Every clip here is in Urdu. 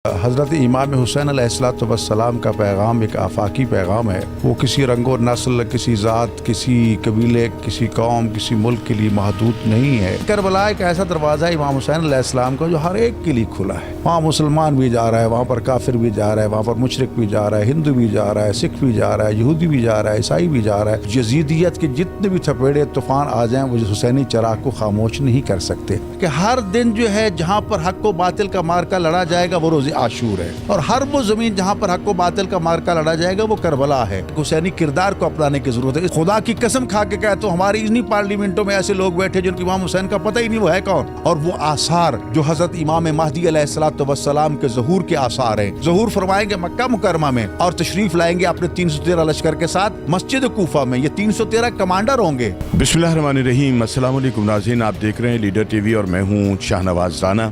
حضرت امام حسین علیہ السلام کا پیغام ایک آفاقی پیغام ہے۔ وہ کسی رنگ و نسل، کسی ذات، کسی قبیلے، کسی قوم، کسی ملک کے لیے محدود نہیں ہے۔ کربلا ایک ایسا دروازہ ہے امام حسین علیہ السلام کا جو ہر ایک کے لیے کھلا ہے۔ وہاں مسلمان بھی جا رہا ہے، وہاں پر کافر بھی جا رہا ہے، وہاں پر مشرک بھی جا رہا ہے، ہندو بھی جا رہا ہے، سکھ بھی جا رہا ہے، یہودی بھی جا رہا ہے، عیسائی بھی جا رہا ہے۔ یزیدیت کے جتنے بھی تھپیڑے طوفان آ جائیں وہ حسینی چراغ کو خاموش نہیں کر سکتے کہ ہر دن جو ہے جہاں پر حق و باطل کا مارکا لڑا جائے گا وہ روز عاشور ہے، اور ہر وہ زمین جہاں پر حق و باطل کا مارکا لڑا جائے گا وہ کربلا ہے۔ حسینی کردار کو اپنانے کی ضرورت ہے۔ خدا کی قسم کھا کے کہتا ہوں ہماری انہی پارلیمنٹوں میں ایسے لوگ بیٹھے جن کو امام حسین کا پتہ ہی نہیں وہ ہے کون، اور وہ آثار جو حضرت امام مہدی علیہ السلام کے ظہور کے آثار ہیں، ظہور فرمائیں گے مکہ مکرمہ میں اور تشریف لائیں گے اپنے 313 لشکر کے ساتھ مسجد کوفہ میں۔ یہ 313 کمانڈر ہوں گے۔ بسم اللہ الرحمن الرحیم۔ السلام علیکم ناظرین، آپ دیکھ رہے ہیں لیڈر ٹی وی اور میں ہوں شاہنواز رانا۔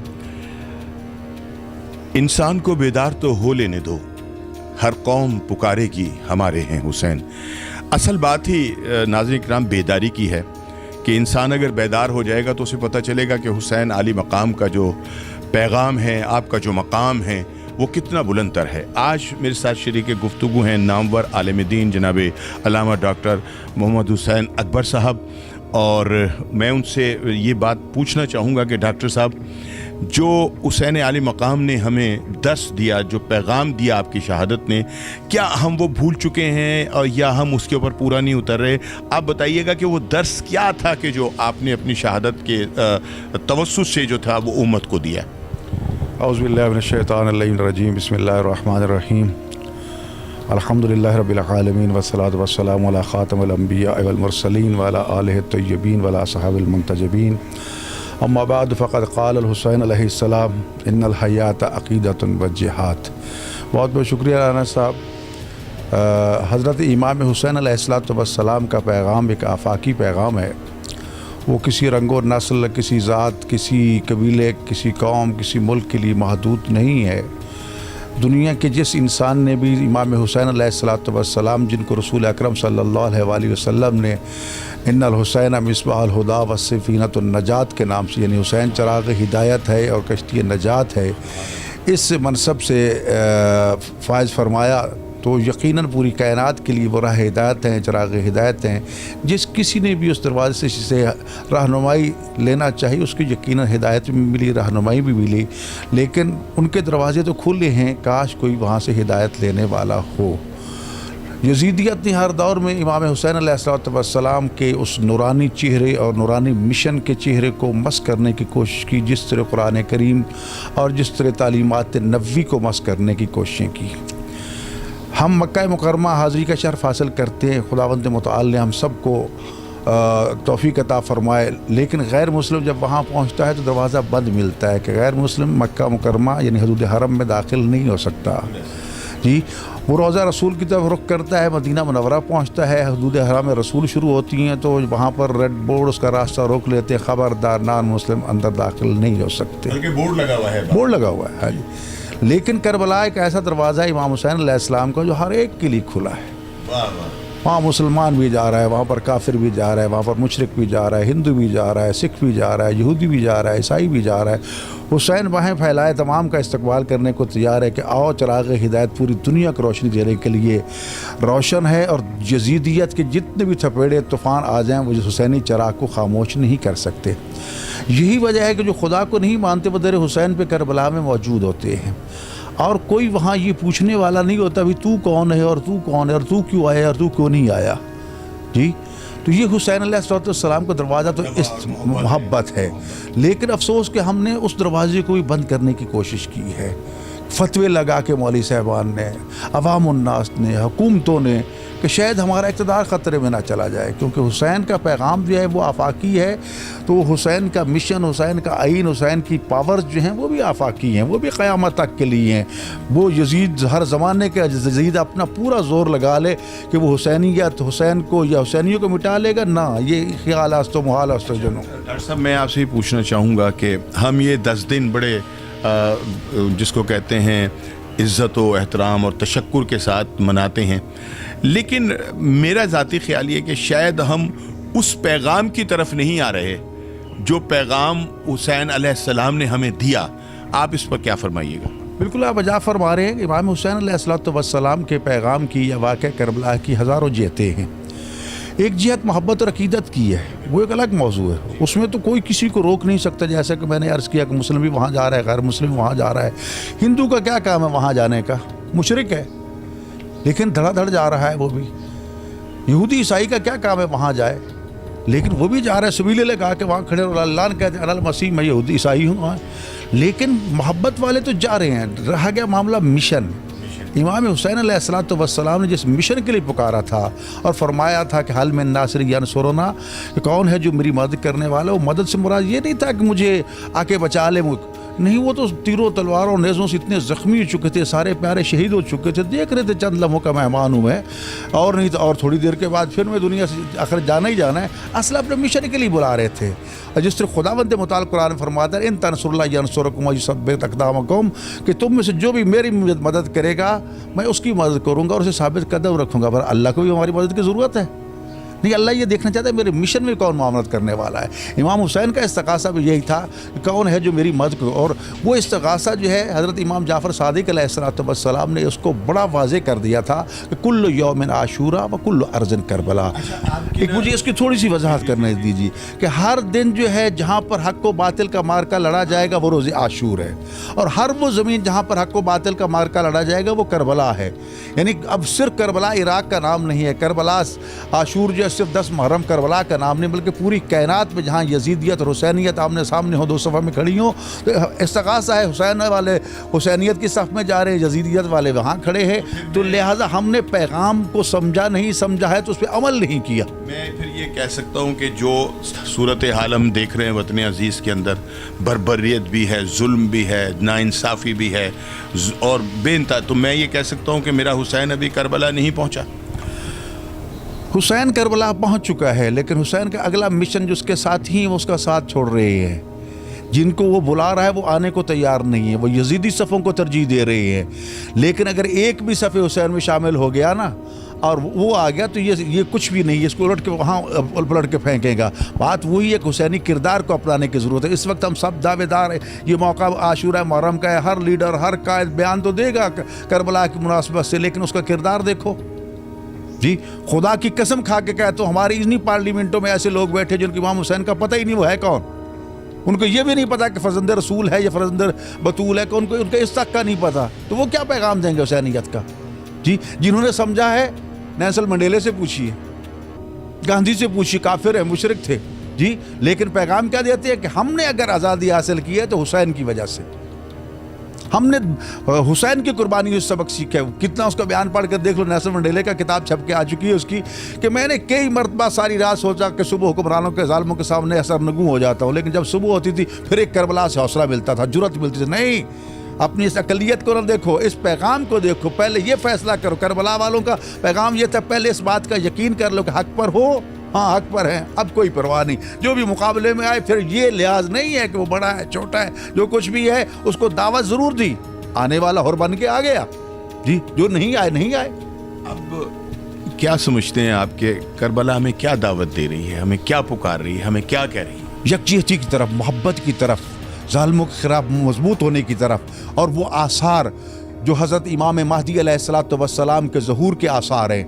انسان کو بیدار تو ہو لینے دو، ہر قوم پکارے گی ہمارے ہیں حسین۔ اصل بات ہی ناظرین کرام بیداری کی ہے کہ انسان اگر بیدار ہو جائے گا تو اسے پتہ چلے گا کہ حسین عالی مقام کا جو پیغام ہے، آپ کا جو مقام ہے وہ کتنا بلند تر ہے۔ آج میرے ساتھ شریک گفتگو ہیں نامور عالم دین جناب علامہ ڈاکٹر محمد حسین اکبر صاحب، اور میں ان سے یہ بات پوچھنا چاہوں گا کہ ڈاکٹر صاحب، جو حسین عالی مقام نے ہمیں درس دیا، جو پیغام دیا آپ کی شہادت نے، کیا ہم وہ بھول چکے ہیں اور یا ہم اس کے اوپر پورا نہیں اتر رہے؟ آپ بتائیے گا کہ وہ درس کیا تھا کہ جو آپ نے اپنی شہادت کے توسط سے جو تھا وہ امت کو دیا؟ اعوذ باللہ من الشیطان الرجیم، بسم اللہ الرحمن الرحیم، الحمدللہ رب العالمین والصلاة والسلام علی خاتم الانبیاء والمرسلین وعلی آلہ الطیبین وعلی اصحاب المنتجبین، اما بعد فقد قال الحسین علیہ السلام ان الحیات عقیدۃ وجہاد۔ بہت بہت شکریہ رانا صاحب۔ حضرت امام حسین علیہ السلام کا پیغام ایک آفاقی پیغام ہے۔ وہ کسی رنگ و نسل، کسی ذات، کسی قبیلے، کسی قوم، کسی ملک کے لیے محدود نہیں ہے۔ دنیا کے جس انسان نے بھی امام حسین علیہ السلام، جن کو رسول اکرم صلی اللہ علیہ وآلہ وسلم نے ان الحسین مصباح الہدیٰ والسفینۃ النجات کے نام سے، یعنی حسین چراغ ہدایت ہے اور کشتی نجات ہے، اس منصب سے فائز فرمایا تو یقیناً پوری کائنات کے لیے وہ راہ ہدایت ہیں، چراغ ہدایت ہیں۔ جس کسی نے بھی اس دروازے سے رہنمائی لینا چاہیے اس کی یقیناً ہدایت بھی ملی، رہنمائی بھی ملی، لیکن ان کے دروازے تو کھلے ہیں، کاش کوئی وہاں سے ہدایت لینے والا ہو۔ یزیدیت نے ہر دور میں امام حسین علیہ السلام کے اس نورانی چہرے اور نورانی مشن کے چہرے کو مس کرنے کی کوشش کی، جس طرح قرآن کریم اور جس طرح تعلیمات نبوی کو مس کرنے کی کوششیں کی۔ ہم مکہ مکرمہ حاضری کا شرف حاصل کرتے ہیں، خداوند متعال نے ہم سب کو توفیق عطا فرمائے، لیکن غیر مسلم جب وہاں پہنچتا ہے تو دروازہ بند ملتا ہے کہ غیر مسلم مکہ مکرمہ یعنی حدود حرم میں داخل نہیں ہو سکتا۔ جی، وہ روضہ رسول کی طرف رخ کرتا ہے، مدینہ منورہ پہنچتا ہے، حدود حرم رسول شروع ہوتی ہیں تو وہاں پر ریڈ بورڈ اس کا راستہ روک لیتے ہیں، خبردار نان مسلم اندر داخل نہیں ہو سکتے۔ بورڈ لگا ہوا ہے، بورڈ لگا ہوا ہے، ہاں جی۔ لیکن کربلا ایک ایسا دروازہ ہے امام حسین علیہ السلام کا جو ہر ایک کے لیے کھلا ہے۔ وہاں مسلمان بھی جا رہا ہے، وہاں پر کافر بھی جا رہا ہے، وہاں پر مشرک بھی جا رہا ہے، ہندو بھی جا رہا ہے، سکھ بھی جا رہا ہے، یہودی بھی جا رہا ہے، عیسائی بھی جا رہا ہے۔ حسین باہیں پھیلائے تمام کا استقبال کرنے کو تیار ہے کہ آؤ، چراغ ہدایت پوری دنیا کو روشنی دینے کے لیے روشن ہے، اور یزیدیت کے جتنے بھی تھپیڑے طوفان آ جائیں وہ حسینی چراغ کو خاموش نہیں کر سکتے۔ یہی وجہ ہے کہ جو خدا کو نہیں مانتے وہ در حسین پہ کربلا میں موجود ہوتے ہیں، اور کوئی وہاں یہ پوچھنے والا نہیں ہوتا بھی تو کون ہے اور تو کون ہے اور تو کیوں آیا اور تو کیوں نہیں آیا۔ جی، تو یہ حسین علیہ السلام کا دروازہ تو اس محبت ہے، لیکن افسوس کہ ہم نے اس دروازے کو بھی بند کرنے کی کوشش کی ہے۔ فتوے لگا کے مولوی صاحبان نے، عوام الناس نے، حکومتوں نے، کہ شاید ہمارا اقتدار خطرے میں نہ چلا جائے، کیونکہ حسین کا پیغام جو ہے وہ آفاقی ہے، تو حسین کا مشن، حسین کا آئین، حسین کی پاورز جو ہیں وہ بھی آفاقی ہیں، وہ بھی قیامت تک کے لیے ہیں۔ وہ یزید ہر زمانے کے یزید اپنا پورا زور لگا لے کہ وہ حسینیت، حسین کو یا حسینیوں کو مٹا لے گا، نہ، یہ خیال است و محال است جنو۔ ڈاکٹر صاحب، میں آپ سے یہ پوچھنا چاہوں گا کہ ہم یہ 10 دن بڑے جس کو کہتے ہیں عزت و احترام اور تشکر کے ساتھ مناتے ہیں، لیکن میرا ذاتی خیال یہ کہ شاید ہم اس پیغام کی طرف نہیں آ رہے جو پیغام حسین علیہ السلام نے ہمیں دیا۔ آپ اس پر کیا فرمائیے گا؟ بالکل آپ وجہ فرما رہے ہیں کہ امام حسین علیہ الصلوۃ والسلام کے پیغام کی یا واقعہ کربلا کی ہزاروں جہتیں ہیں. ایک جہت محبت اور عقیدت کی ہے، وہ ایک الگ موضوع ہے، اس میں تو کوئی کسی کو روک نہیں سکتا. جیسا کہ میں نے عرض کیا کہ مسلم بھی وہاں جا رہا ہے، غیر مسلم وہاں جا رہا ہے. ہندو کا کیا کام ہے وہاں جانے کا؟ مشرک ہے لیکن دھڑا دھڑ جا رہا ہے وہ بھی. یہودی عیسائی کا کیا کام ہے وہاں جائے، لیکن وہ بھی جا رہا ہے، سبیلے لگا کے وہاں کھڑے اور اللہ نے کہتے ہیں انا المسیح میں یہودی عیسائی ہوں. لیکن محبت والے تو جا رہے ہیں. رہا گیا معاملہ مشن. امام حسین علیہ الصلوۃ والسلام نے جس مشن کے لیے پکارا تھا اور فرمایا تھا کہ حل من ناصر ینصرنا، کہ کون ہے جو میری مدد کرنے والا، وہ مدد سے مراد یہ نہیں تھا کہ مجھے آ کے بچا لے نہیں، وہ تو تیروں تلواروں اور نیزوں سے اتنے زخمی ہو چکے تھے، سارے پیارے شہید ہو چکے تھے. دیکھ رہے تھے چند لمحوں کا مہمان ہوں میں، اور نہیں تو اور تھوڑی دیر کے بعد پھر میں دنیا سے آخر جانا ہی جانا ہے. اصل اپنے مشن کے لیے بلا رہے تھے. اور جس طرح خداوند متعال قرآن فرماتا ہے ان تنصر اللہ ینصرکم ویثبت اقدامکم، کہ تم میں سے جو بھی میری مدد کرے گا میں اس کی مدد کروں گا اور اسے ثابت قدم رکھوں گا. پر اللہ کو بھی ہماری مدد کی ضرورت ہے نہیں. اللہ یہ دیکھنا چاہتا ہے میرے مشن میں کون معاملت کرنے والا ہے. امام حسین کا استغاثہ بھی یہی تھا کہ کون ہے جو میری مدد کرے، اور وہ استغاثہ جو ہے حضرت امام جعفر صادق علیہ الصلوۃ والسلام نے اس کو بڑا واضح کر دیا تھا کہ کل یوم عاشورا و کل ارض کربلا. ایک مجھے اس کی تھوڑی سی وضاحت کرنے دیجیے کہ ہر دن جو ہے جہاں پر حق و باطل کا مارکا لڑا جائے گا وہ روز عاشور ہے، اور ہر وہ زمین جہاں پر حق و باطل کا مارکا لڑا جائے گا وہ کربلا ہے. یعنی اب صرف کربلا عراق کا نام نہیں ہے، کربلا عاشور جو صرف 10 محرم کربلا کا نام نہیں، بلکہ پوری کائنات میں جہاں یزیدیت اور حسینیت آمنے سامنے ہو، دو صفحہ میں کھڑی ہوں، تو استغاثہ ہے. حسین والے حسینیت کی صف میں جا رہے ہیں، یزیدیت والے وہاں کھڑے ہیں. تو لہٰذا ہم نے پیغام کو سمجھا نہیں، سمجھا ہے تو اس پہ عمل نہیں کیا. میں پھر یہ کہہ سکتا ہوں کہ جو صورتحال ہم دیکھ رہے ہیں وطن عزیز کے اندر، بربریت بھی ہے، ظلم بھی ہے، ناانصافی بھی ہے اور بے انتہا، تو میں یہ کہہ سکتا ہوں کہ میرا حسین ابھی کربلا نہیں پہنچا. حسین کربلا پہنچ چکا ہے، لیکن حسین کا اگلا مشن جو اس کے ساتھ ہی وہ اس کا ساتھ چھوڑ رہے ہیں. جن کو وہ بلا رہا ہے وہ آنے کو تیار نہیں ہے، وہ یزیدی صفوں کو ترجیح دے رہے ہیں. لیکن اگر ایک بھی صف حسین میں شامل ہو گیا نا اور وہ آ گیا تو یہ کچھ بھی نہیں ہے، اس کو الٹ کے وہاں پلٹ کے پھینکے گا. بات وہی ہے کہ حسینی کردار کو اپنانے کی ضرورت ہے. اس وقت ہم سب دعوے دار ہیں، یہ موقع عاشورہ محرم کا ہے، ہر لیڈر ہر قائد بیان تو دے گا کربلا کی مناسبت سے، لیکن اس کا کردار دیکھو. جی خدا کی قسم کھا کے کہتا ہوں ہماری انہی پارلیمنٹوں میں ایسے لوگ بیٹھے جن کے امام حسین کا پتہ ہی نہیں وہ ہے کون. ان کو یہ بھی نہیں پتا کہ فرزند رسول ہے یا فرزند بطول ہے، کہ ان کو اس تک کا نہیں پتا. تو وہ کیا پیغام دیں گے حسینیت کا؟ جی جنہوں نے سمجھا ہے نیلسن منڈیلے سے پوچھیے، گاندھی سے پوچھیے، کافر ہے، مشرک تھے. جی لیکن پیغام کیا دیتے ہیں کہ ہم نے اگر آزادی حاصل کی ہے تو حسین کی وجہ سے، ہم نے حسین کی قربانی سے سبق سیکھا ہے. کتنا اس کا بیان پڑھ کر دیکھ لو. نیلسن منڈیلے کا کتاب چھپ کے آ چکی ہے اس کی، کہ میں نے کئی مرتبہ ساری رات سوچا کہ صبح حکمرانوں کے ظالموں کے سامنے سرنگوں ہو جاتا ہوں، لیکن جب صبح ہوتی تھی پھر ایک کربلا سے حوصلہ ملتا تھا، جرأت ملتی تھی. نہیں، اپنی اس اقلیت کو نہ دیکھو، اس پیغام کو دیکھو. پہلے یہ فیصلہ کرو. کربلا والوں کا پیغام یہ تھا پہلے اس بات کا یقین کر لو کہ حق پر ہو، ہاں حق پر ہیں، اب کوئی پرواہ نہیں. جو بھی مقابلے میں آئے پھر یہ لحاظ نہیں ہے کہ وہ بڑا ہے چھوٹا ہے، جو کچھ بھی ہے اس کو دعوت ضرور دی. آنے والا ہور بن کے آ گیا. جی جو نہیں آئے نہیں آئے. اب کیا سمجھتے ہیں آپ کے کربلا ہمیں کیا دعوت دے رہی ہے، ہمیں کیا پکار رہی ہے، ہمیں کیا کہہ رہی ہے؟ یکجہتی کی طرف، محبت کی طرف، ظالموں کے خلاف مضبوط ہونے کی طرف. اور وہ آثار جو حضرت امام مہدی علیہ الصلوۃ والسلام کے ظہور کے آثار ہیں،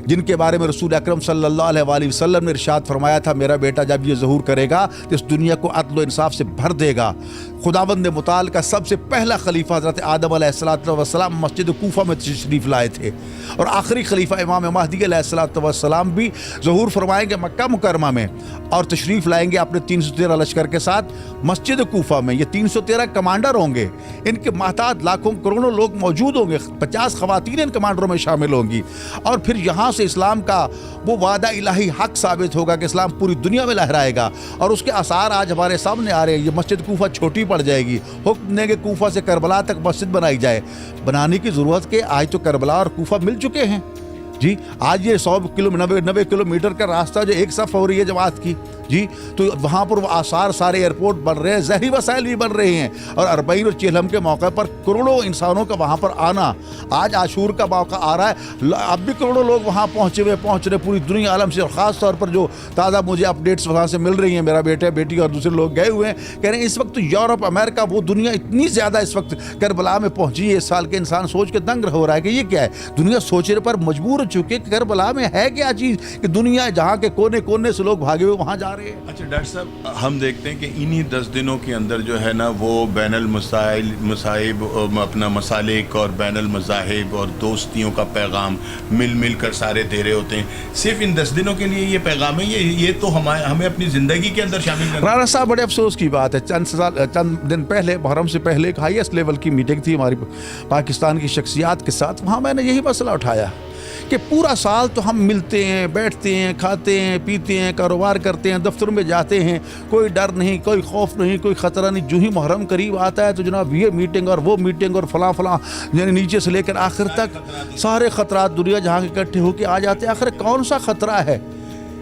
جن کے بارے میں رسول اکرم صلی اللہ علیہ وآلہ وسلم نے ارشاد فرمایا تھا میرا بیٹا جب یہ ظہور کرے گا تو اس دنیا کو عدل و انصاف سے بھر دے گا. خداوند متعال کا سب سے پہلا خلیفہ حضرت آدم علیہ الصلوۃ والسلام مسجد کوفہ میں تشریف لائے تھے، اور آخری خلیفہ امام مہدی علیہ الصلوۃ والسلام بھی ظہور فرمائیں گے مکہ مکرمہ میں، اور تشریف لائیں گے اپنے 313 لشکر کے ساتھ مسجد کوفہ میں. یہ 313 کمانڈر ہوں گے، ان کے محتاط لاکھوں کروڑوں لوگ موجود ہوں گے، 50 خواتین ان کمانڈروں میں شامل ہوں گی. اور پھر یہاں سے اسلام کا وہ وعدہ الہی حق ثابت ہوگا کہ اسلام پوری دنیا میں لہرائے گا. اور اس کے آثار آج ہمارے سامنے آ رہے ہیں. یہ مسجد کوفہ چھوٹی پڑ جائے گی، حکم دیں گے کوفہ سے کربلا تک مسجد بنائی جائے. بنانے کی ضرورت کہ آج تو کربلا اور کوفہ مل چکے ہیں. جی آج یہ 90 کلومیٹر کا راستہ جو ایک صف ہو رہی ہے جماعت کی، جی تو وہاں پر وہ آثار سارے ایئرپورٹ بن رہے ہیں, ظاہری وسائل بھی بن رہے ہیں, اور اربعین اور چہلم کے موقع پر کروڑوں انسانوں کا وہاں پر آنا, آج عاشور کا موقع آ رہا ہے, اب بھی کروڑوں لوگ وہاں پہنچ رہے پوری دنیا عالم سے, اور خاص طور پر جو تازہ مجھے اپڈیٹس وہاں سے مل رہی ہیں, میرا بیٹا بیٹی اور دوسرے لوگ گئے ہوئے ہیں, کہہ رہے ہیں اس وقت یورپ امریکہ وہ دنیا اتنی زیادہ اس وقت کربلا میں پہنچی ہے, اس سال کے انسان سوچ کے دنگ ہو رہا ہے کہ یہ کیا ہے, دنیا سوچنے پر مجبور ہو چکی ہے کہ کربلا میں ہے کیا چیز کہ دنیا جہاں کے کونے کونے سے لوگ بھاگے ہوئے وہاں جا رہے ہیں. اچھا ڈاکٹر صاحب, ہم دیکھتے ہیں کہ انہی 10 دنوں کے اندر جو ہے نا وہ بین المصائب اپنا مسالک اور بین المذاہب اور دوستیوں کا پیغام مل کر سارے دے رہے ہوتے ہیں. صرف ان 10 دنوں کے لیے یہ پیغام ہے, یہ تو ہمیں اپنی زندگی کے اندر شامل کرنا. رانا صاحب بڑے افسوس کی بات ہے, چند دن پہلے محرم سے پہلے ایک ہائیسٹ لیول کی میٹنگ تھی ہماری پاکستان کی شخصیات کے ساتھ, وہاں میں نے یہی مسئلہ اٹھایا کہ پورا سال تو ہم ملتے ہیں, بیٹھتے ہیں, کھاتے ہیں, پیتے ہیں, کاروبار کرتے ہیں, دفتروں میں جاتے ہیں, کوئی ڈر نہیں, کوئی خوف نہیں, کوئی خطرہ نہیں. جو ہی محرم قریب آتا ہے تو جناب یہ میٹنگ اور وہ میٹنگ اور فلاں یعنی نیچے سے لے کر آخر تک سارے خطرات دنیا جہاں کے اکٹھے ہو کے آ جاتے ہیں. آخر کون سا خطرہ ہے؟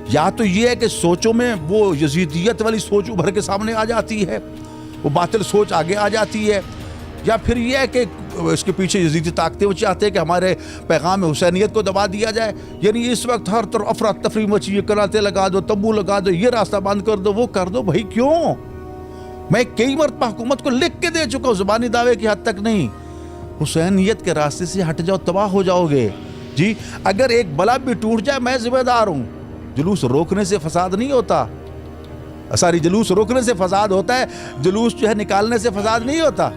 یا تو یہ ہے کہ سوچوں میں وہ یزیدیت والی سوچ ابھر کے سامنے آ جاتی ہے, وہ باطل سوچ آگے آ جاتی ہے, یا پھر یہ ہے کہ اس کے پیچھے یزیدی طاقتیں وہ چاہتے ہیں کہ ہمارے پیغام حسینیت کو دبا دیا جائے. یعنی اس وقت ہر طرف افراتفری مچی ہے, کراتے لگا دو, تبو لگا دو, یہ راستہ بند کر دو, وہ کر دو. بھائی کیوں؟ میں کئی مرتبہ حکومت کو لکھ کے دے چکا ہوں, زبانی دعوے کی حد تک نہیں, حسینیت کے راستے سے ہٹ جاؤ, تباہ ہو جاؤ گے. جی اگر ایک بلب بھی ٹوٹ جائے میں ذمہ دار ہوں. جلوس روکنے سے فساد نہیں ہوتا, جلوس روکنے سے فساد ہوتا ہے, جلوس جو ہے نکالنے سے فساد نہیں ہوتا.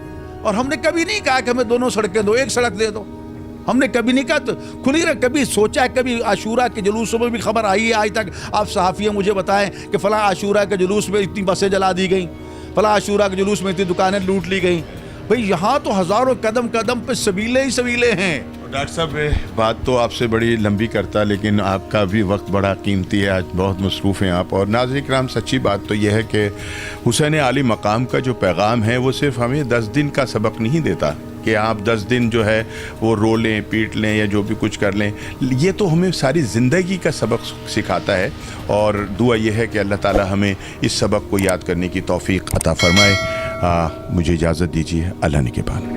اور ہم نے کبھی نہیں کہا کہ ہمیں دونوں سڑکیں دو, ایک سڑک دے دو, ہم نے کبھی نہیں کہا. تو کھلی رہے, کبھی سوچا ہے, کبھی عاشورہ کے جلوسوں میں بھی خبر آئی ہے آج تک؟ آپ صحافی مجھے بتائیں کہ فلاں عاشورہ کے جلوس میں اتنی بسیں جلا دی گئیں, فلاں عاشورہ کے جلوس میں اتنی دکانیں لوٹ لی گئیں. بھئی یہاں تو ہزاروں قدم قدم پہ سبیلے ہی سبیلے ہیں. ڈاکٹر صاحب بات تو آپ سے بڑی لمبی کرتا, لیکن آپ کا بھی وقت بڑا قیمتی ہے, آج بہت مصروف ہیں آپ. اور ناظرین کرام, سچی بات تو یہ ہے کہ حسین عالی مقام کا جو پیغام ہے وہ صرف ہمیں 10 دن کا سبق نہیں دیتا کہ آپ 10 دن جو ہے وہ رو لیں, پیٹ لیں یا جو بھی کچھ کر لیں. یہ تو ہمیں ساری زندگی کا سبق سکھاتا ہے, اور دعا یہ ہے کہ اللہ تعالی ہمیں اس سبق کو یاد کرنے کی توفیق عطا فرمائے. مجھے اجازت دیجیے, اللہ نگہبان.